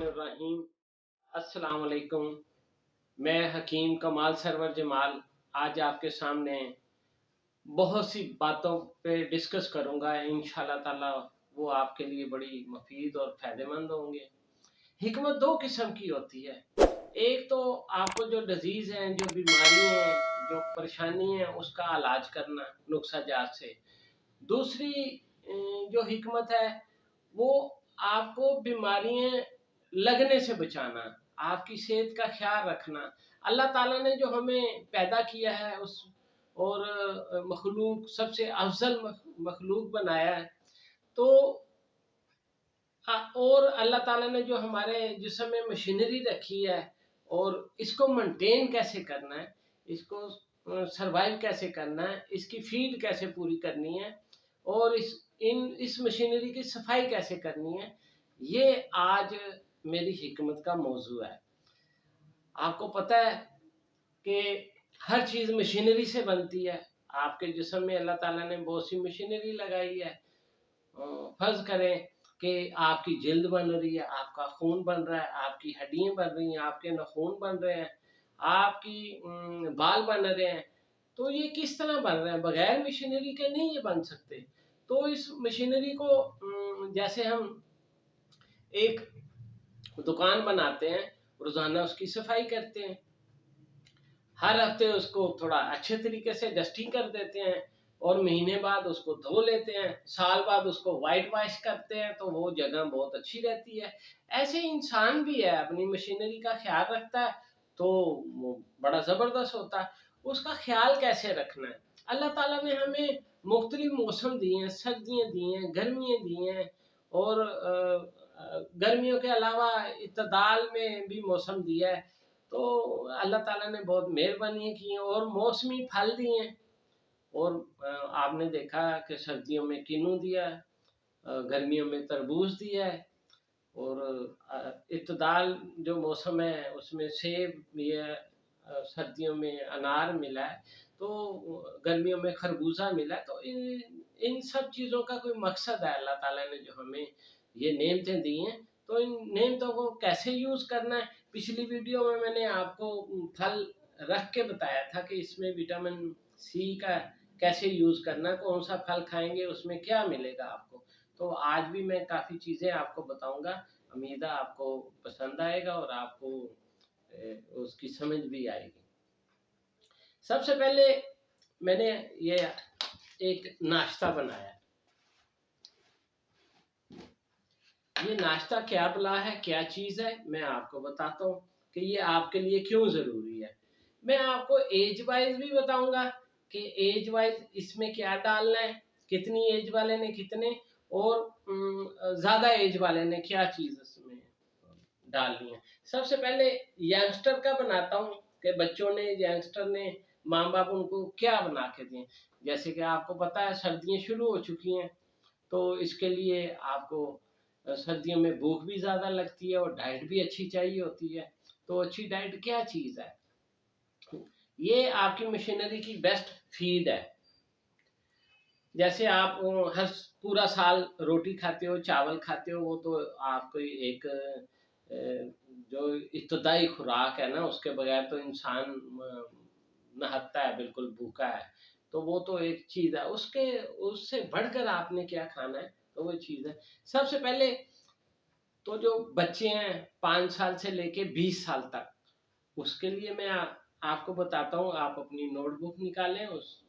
बिस्मिल्लाहिर्रहमानिर्रहीम। अस्सलाम वालेकुम। मैं हकीम कमाल सरवर जमाल आज आपके सामने बहुत सी बातों पे डिस्कस करूंगा। इंशाल्लाह ताला वो आपके लिए बड़ी मुफीद और फ़ायदेमंद होंगे। हिकमत दो किस्म की होती है। एक तो आपको जो डिजीज़ हैं, जो बीमारी हैं, जो परेशानी है, उसका इलाज करना नुक्सा जात से। दूसरी जो हिकमत है वो आपको बीमारियां लगने से बचाना, आपकी सेहत का ख्याल रखना। अल्लाह ताला ने जो हमें पैदा किया है उस और मखलूक सबसे अफजल मखलूक बनाया है, तो और अल्लाह ताला ने जो हमारे जिस्म में मशीनरी रखी है और इसको मेंटेन कैसे करना है, इसको सरवाइव कैसे करना है, इसकी फीड कैसे पूरी करनी है और इस मशीनरी की सफाई कैसे करनी है, ये आज मेरी हिकमत का मौजू है। आपको पता है कि हर चीज़ मशीनरी से बनती है। आपके जिस्म में अल्लाह ताला ने बहुत सी मशीनरी लगाई है। फर्ज करें कि आपकी जिल्द बन रही है, आपका खून बन रहा है, आपकी हड्डियां बन रही हैं, आपके नाखून बन रहे हैं, आपकी बाल बन रहे हैं, तो ये किस तरह बन रहे हैं? बगैर मशीनरी के नहीं ये बन सकते। तो इस मशीनरी को जैसे हम एक दुकान बनाते हैं, रोजाना उसकी सफाई करते हैं, हर हफ्ते उसको थोड़ा अच्छे तरीके से डस्टिंग कर देते हैं और महीने बाद उसको धो लेते हैं, साल बाद उसको वाइट वॉश करते हैं, तो वो जगह बहुत अच्छी रहती है। ऐसे इंसान भी है, अपनी मशीनरी का ख्याल रखता है तो वो बड़ा ज़बरदस्त होता है। उसका ख्याल कैसे रखना है? अल्लाह ताला ने हमें मुख्तलिफ मौसम दिए हैं, सर्दियाँ दी हैं, गर्मियाँ दी हैं और गर्मियों के अलावा इत्तदाल में भी मौसम दिया है। तो अल्लाह ताला ने बहुत मेहरबानी की है और मौसमी फल दिए हैं। और आपने देखा कि सर्दियों में किन्नू दिया है, गर्मियों में तरबूज दिया है और इत्तदाल जो मौसम है उसमें सेब भी है, सर्दियों में अनार मिला है, तो गर्मियों में खरबूजा मिला है। तो इन सब चीज़ों का कोई मकसद है। अल्लाह ताला ने जो हमें ये नेमतें दी हैं, तो इन नेमतों को कैसे यूज़ करना है। पिछली वीडियो में मैंने आपको फल रख के बताया था कि इसमें विटामिन सी का कैसे यूज़ करना है, कौन सा फल खाएंगे उसमें क्या मिलेगा आपको। तो आज भी मैं काफ़ी चीज़ें आपको बताऊंगा। उम्मीद है आपको पसंद आएगा और आपको उसकी समझ भी आएगी। सबसे पहले मैंने ये एक नाश्ता बनाया। ये नाश्ता क्या भला है, क्या चीज़ है, मैं आपको बताता हूँ कि ये आपके लिए क्यों ज़रूरी है। मैं आपको एज वाइज भी बताऊंगा कि एज वाइज इसमें क्या डालना है, कितनी एज वाले ने कितने और ज़्यादा एज वाले ने क्या चीज़ इसमें डालनी है। सबसे पहले यंगस्टर का बनाता हूँ कि बच्चों ने, यंगस्टर ने, माँ बाप उनको क्या बना के दें। जैसे कि आपको पता है सर्दियाँ शुरू हो चुकी हैं, तो इसके लिए आपको सर्दियों में भूख भी ज़्यादा लगती है और डाइट भी अच्छी चाहिए होती है। तो अच्छी डाइट क्या चीज़ है? ये आपकी मशीनरी की बेस्ट फीड है। जैसे आप हर पूरा साल रोटी खाते हो, चावल खाते हो, वो तो आपको एक जो इब्तदाई खुराक है ना, उसके बगैर तो इंसान नहत्ता है, बिल्कुल भूखा है। तो वो तो एक चीज़ है, उसके उससे बढ़कर आपने क्या खाना है, तो वो चीज़ है। सबसे पहले तो जो बच्चे हैं 5 साल से लेके 20 साल तक, उसके लिए मैं आपको बताता हूँ। आप अपनी नोटबुक निकालें, उस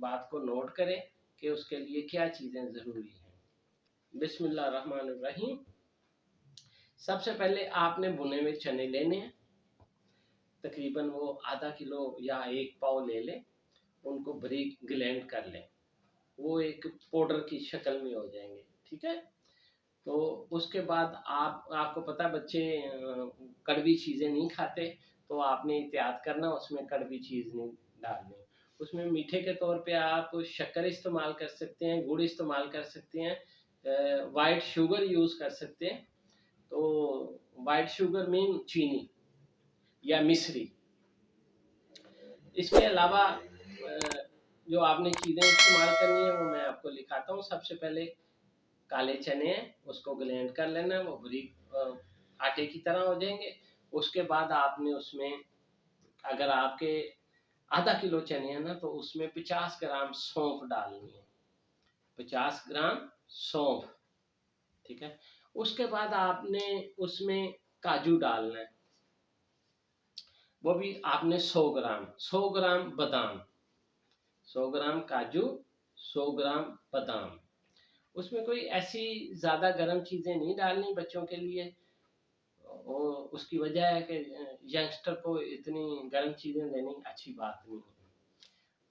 बात को नोट करें कि उसके लिए क्या चीज़ें ज़रूरी हैं। बिस्मिल्लाहिर्रहमानिर्रहीम। सबसे पहले आपने भुने हुए चने लेने हैं, तकरीबन वो आधा किलो या 1 पाव ले लें, उनको बारीक ग्राइंड कर लें, वो एक पाउडर की शक्ल में हो जाएंगे, ठीक है। तो उसके बाद आपको पता बच्चे कड़वी चीज़ें नहीं खाते, तो आपने एहतियात करना उसमें कड़वी चीज़ नहीं डालनी। उसमें मीठे के तौर पे आप शक्कर इस्तेमाल कर सकते हैं, गुड़ इस्तेमाल कर सकते हैं, वाइट शुगर यूज़ कर सकते हैं। तो वाइट शुगर मीन चीनी या मिश्री। इसके अलावा जो आपने चीज़ें इस्तेमाल करनी है वो मैं आपको लिखाता हूँ। सबसे पहले काले चने हैं, उसको ग्राइंड कर लेना है, वो बारीक आटे की तरह हो जाएंगे। उसके बाद आपने उसमें, अगर आपके आधा किलो चने हैं ना, तो उसमें 50 ग्राम सौंफ डालनी है, 50 ग्राम सौंफ, ठीक है। उसके बाद आपने उसमें काजू डालना है, वो भी आपने 100 ग्राम, 100 ग्राम बादाम, 100 ग्राम काजू, 100 ग्राम बादाम। उसमें कोई ऐसी ज़्यादा गर्म चीज़ें नहीं डालनी बच्चों के लिए, और उसकी वजह है कि यंगस्टर को इतनी गर्म चीज़ें देनी अच्छी बात नहीं है।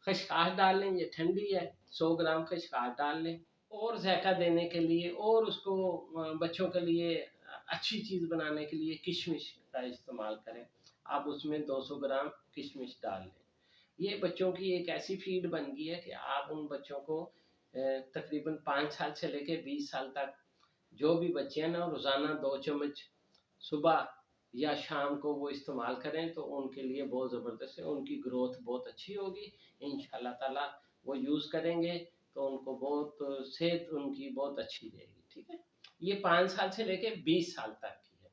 खसखस डाल लें, ये ठंडी है, 100 ग्राम खसखस डाल लें। और जायका देने के लिए और उसको बच्चों के लिए अच्छी चीज़ बनाने के लिए किशमिश का इस्तेमाल करें। आप उसमें 200 ग्राम किशमिश डाल लें। ये बच्चों की एक ऐसी फीड बन गई है कि आप उन बच्चों को तकरीबन 5 साल से लेकर 20 साल तक जो भी बच्चे हैं ना, रोज़ाना 2 चम्मच सुबह या शाम को वो इस्तेमाल करें तो उनके लिए बहुत ज़बरदस्त है, उनकी ग्रोथ बहुत अच्छी होगी इंशाल्लाह ताला। वो यूज़ करेंगे तो उनको बहुत सेहत उनकी बहुत अच्छी रहेगी, ठीक है। ये 5 साल से लेके 20 साल तक की है।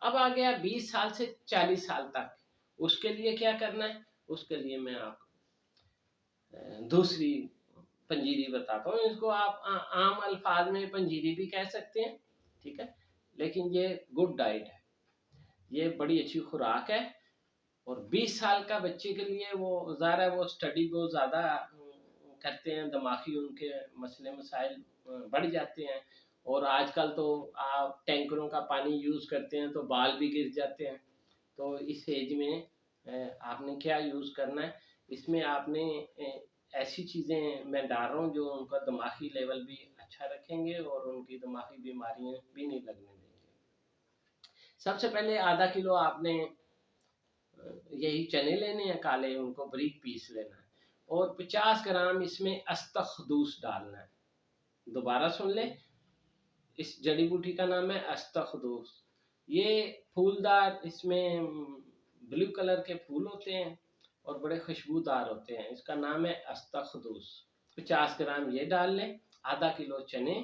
अब आ गया 20 साल से 40 साल तक, उसके लिए क्या करना है, उसके लिए मैं आपको दूसरी पंजीरी बताता हूँ। इसको आप आम अल्फाज में पंजीरी भी कह सकते हैं, ठीक है, लेकिन ये गुड डाइट है, ये बड़ी अच्छी खुराक है। और 20 साल का बच्चे के लिए वो ज़ाहिर है वो स्टडी बहुत ज़्यादा करते हैं, दिमागी उनके मसले मसाइल बढ़ जाते हैं। और आजकल तो आप टैंकरों का पानी यूज़ करते हैं तो बाल भी गिर जाते हैं। तो इस एज में आपने क्या यूज़ करना है, इसमें आपने ऐसी चीज़ें मैं डाल रहा हूँ जो उनका दिमागी लेवल भी अच्छा रखेंगे और उनकी दिमागी बीमारियाँ भी नहीं लगने देंगे। सबसे पहले आधा किलो आपने यही चने लेने हैं काले, उनको बारीक पीस लेना है और 50 ग्राम इसमें अस्तखदूस डालना है। दोबारा सुन ले, इस जड़ी बूटी का नाम है अस्तखदूस। ये फूलदार, इसमें ब्लू कलर के फूल होते हैं और बड़े खुशबूदार होते हैं, इसका नाम है अस्तखदूस। 50 ग्राम ये डाल लें, आधा किलो चने।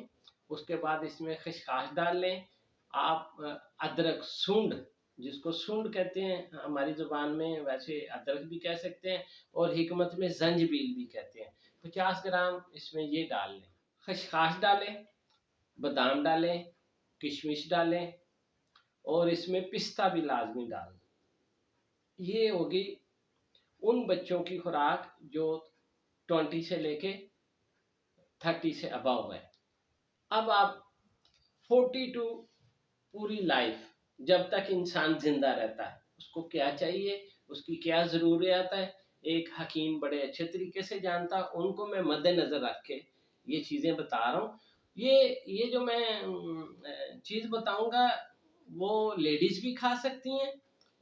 उसके बाद इसमें खसखस डाल लें। आप अदरक सूंड, जिसको सूंड कहते हैं हमारी ज़ुबान में, वैसे अदरक भी कह सकते हैं और हिकमत में जंजबील भी कहते हैं। 50 ग्राम इसमें ये डाल लें। खसखस डालें, बादाम डालें, किशमिश डालें और इसमें पिस्ता भी लाजमी डालें। ये होगी उन बच्चों की खुराक जो 20 से लेके 30 से अबव है। अब आप 42 पूरी लाइफ, जब तक इंसान जिंदा रहता है उसको क्या चाहिए, उसकी क्या ज़रूरियात है, एक हकीम बड़े अच्छे तरीके से जानता है। उनको मैं मद्देनज़र रख के ये चीज़ें बता रहा हूँ। ये जो मैं चीज़ बताऊंगा वो लेडीज़ भी खा सकती हैं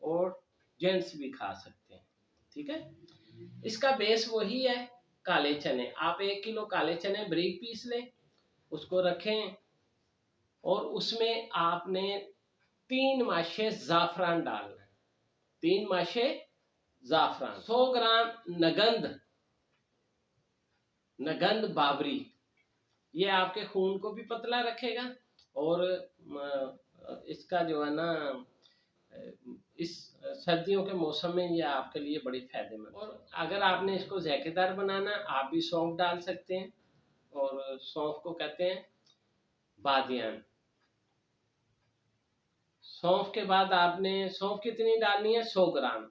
और जेंट्स भी खा सकते हैं, ठीक है। इसका बेस वही है, काले चने। आप 1 किलो काले चने बारीक पीस लें, उसको रखें और उसमें आपने 3 माशे ज़ाफ़रान डालना है, 3 माशे ज़ाफ़रान। 100 ग्राम नगंध बाबरी, ये आपके खून को भी पतला रखेगा और इसका जो है ना, इस सर्दियों के मौसम में ये आपके लिए बड़ी फायदेमंद। और अगर आपने इसको ज़ायकेदार बनाना, आप भी सौंफ डाल सकते हैं और सौंफ को कहते हैं बादियान। सौंफ के बाद आपने सौंफ कितनी डालनी है, 100 ग्राम।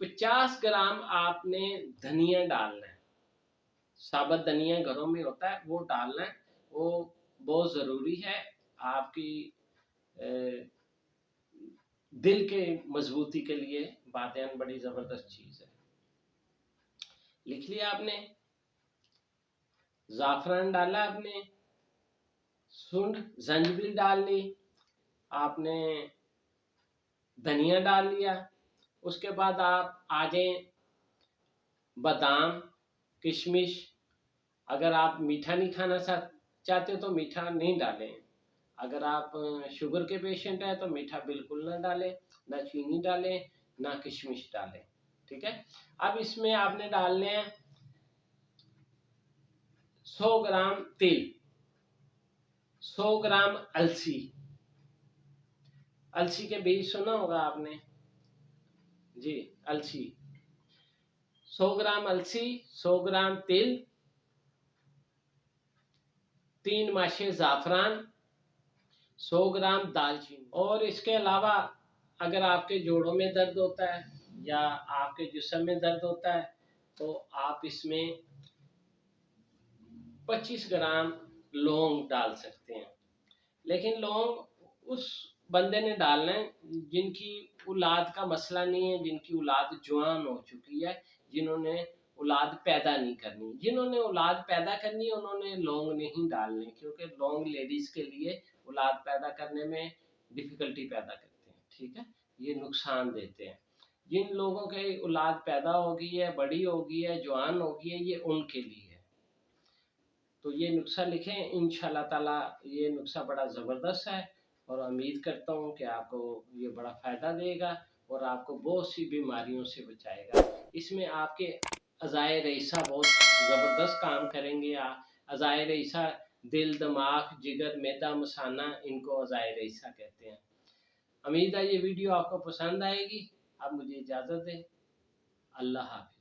50 ग्राम आपने धनिया डालना है, साबुत धनिया घरों में होता है वो डालना है, वो बहुत ज़रूरी है आपकी दिल के मजबूती के लिए। बादियान बड़ी ज़बरदस्त चीज़ है, लिख लिया आपने। ज़ाफ़रान डाला आपने, सूंड जंजीबील डाल ली आपने, धनिया डाल लिया। उसके बाद आप आ जाएं बादाम, किशमिश। अगर आप मीठा नहीं खाना चाहते हो तो मीठा नहीं डालें। अगर आप शुगर के पेशेंट हैं तो मीठा बिल्कुल ना डालें, ना चीनी डालें, ना किशमिश डालें, ठीक है। अब इसमें आपने डालने हैं 100 ग्राम तिल, 100 ग्राम अलसी, अलसी के बीज सुना होगा आपने जी। अलसी 100 ग्राम अलसी, 100 ग्राम तिल, 3 माशे ज़ाफ़रान, 100 ग्राम दालचीनी। और इसके अलावा अगर आपके जोड़ों में दर्द होता है या आपके जिस्म में दर्द होता है तो आप इसमें 25 ग्राम लौंग डाल सकते हैं। लेकिन लौंग उस बंदे ने डालना है जिनकी औलाद का मसला नहीं है, जिनकी औलाद जवान हो चुकी है, जिन्होंने औलाद पैदा नहीं करनी। जिन्होंने औलाद पैदा करनी है उन्होंने लौंग नहीं डालने, क्योंकि लौंग लेडीज के लिए औलाद पैदा करने में डिफिकल्टी पैदा करते हैं, ठीक है, ये नुकसान देते हैं। जिन लोगों के औलाद पैदा हो गई है, बड़ी हो गई है, जवान हो गई है, ये उनके लिए है। तो ये नुस्खा लिखें, इंशाल्लाह ताला ये नुस्खा बड़ा ज़बरदस्त है और उम्मीद करता हूँ कि आपको ये बड़ा फ़ायदा देगा और आपको बहुत सी बीमारियों से बचाएगा। इसमें आपके अज़ाए रईसा बहुत ज़बरदस्त काम करेंगे। अज़ाए रईसा दिल, दिमाग, जिगर, मैदा, मसाना, इनको अज़ाए रईसा कहते हैं। उम्मीद है ये वीडियो आपको पसंद आएगी। अब मुझे इजाज़त दें। अल्लाह हाफ़िज़।